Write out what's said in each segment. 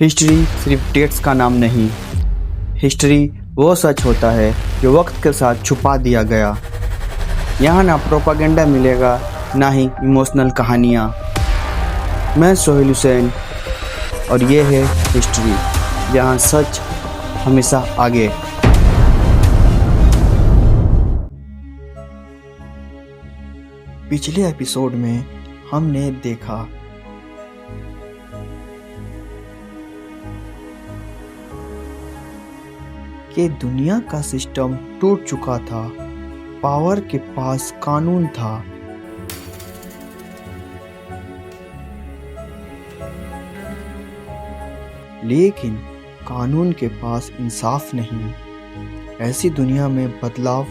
History सिर्फ dates का नाम नहीं। हिस्ट्री वो सच होता है जो वक्त के साथ छुपा दिया गया। यहाँ ना प्रोपागेंडा मिलेगा, ना ही इमोशनल कहानियाँ। मैं सोहेल हुसैन और ये है हिस्ट्री, जहाँ सच हमेशा आगे। पिछले एपिसोड में हमने देखा कि दुनिया का सिस्टम टूट चुका था। पावर के पास कानून था, लेकिन कानून के पास इंसाफ नहीं। ऐसी दुनिया में बदलाव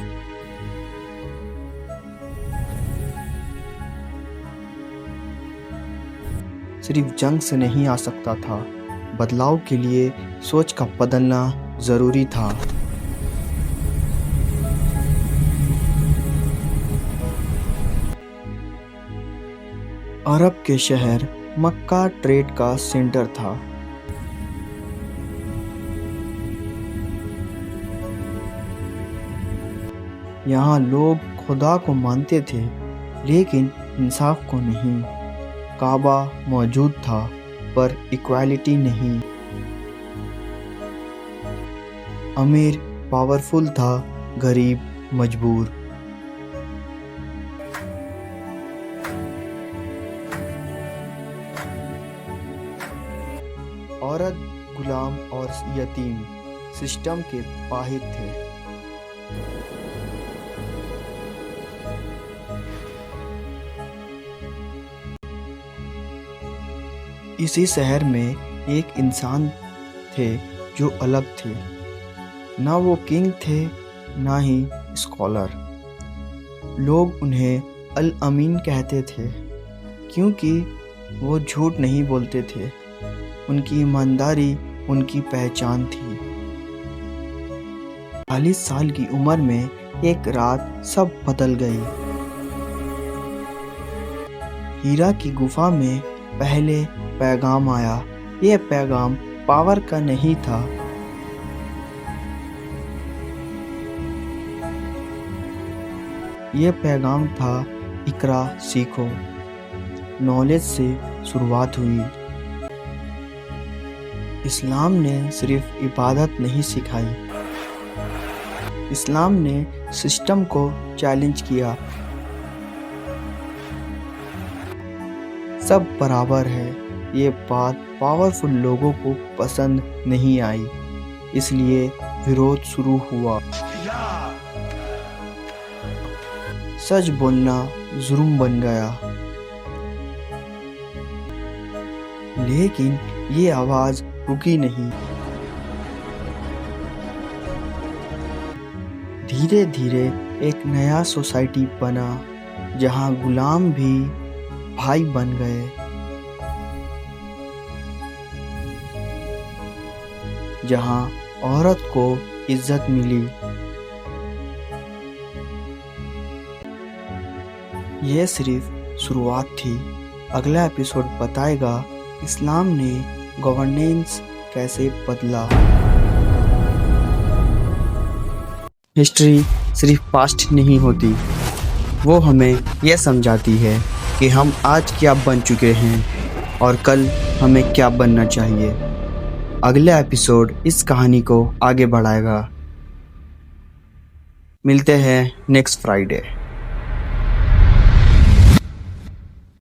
सिर्फ जंग से नहीं आ सकता था। बदलाव के लिए सोच का बदलना जरूरी था। अरब के शहर मक्का ट्रेड का सेंटर था। यहाँ लोग खुदा को मानते थे, लेकिन इंसाफ को नहीं। काबा मौजूद था, पर इक्वालिटी नहीं। अमीर पावरफुल था, गरीब मजबूर। औरत, गुलाम और यतीम सिस्टम के बाहिर थे। इसी शहर में एक इंसान थे जो अलग थे। ना वो किंग थे, ना ही स्कॉलर। लोग उन्हें अल अमीन कहते थे, क्योंकि वो झूठ नहीं बोलते थे। उनकी ईमानदारी उनकी पहचान थी। 40 साल की उम्र में एक रात सब बदल गई। हीरा की गुफा में पहले पैगाम आया। यह पैगाम पावर का नहीं था। यह पैगाम था, इकरा सीखो। नॉलेज से शुरुआत हुई। इस्लाम ने सिर्फ इबादत नहीं सिखाई, इस्लाम ने सिस्टम को चैलेंज किया। सब बराबर है। ये बात पावरफुल लोगों को पसंद नहीं आई, इसलिए विरोध शुरू हुआ। सच बोलना जुर्म बन गया। लेकिन ये आवाज रुकी नहीं। धीरे धीरे एक नया सोसाइटी बना, जहां गुलाम भी भाई बन गए। जहां औरत को इज्जत मिली। यह सिर्फ शुरुआत थी। अगला एपिसोड बताएगा इस्लाम ने गवर्नेंस कैसे बदला। हिस्ट्री सिर्फ पास्ट नहीं होती, वो हमें यह समझाती है कि हम आज क्या बन चुके हैं और कल हमें क्या बनना चाहिए। अगला एपिसोड इस कहानी को आगे बढ़ाएगा। मिलते हैं नेक्स्ट फ्राइडे।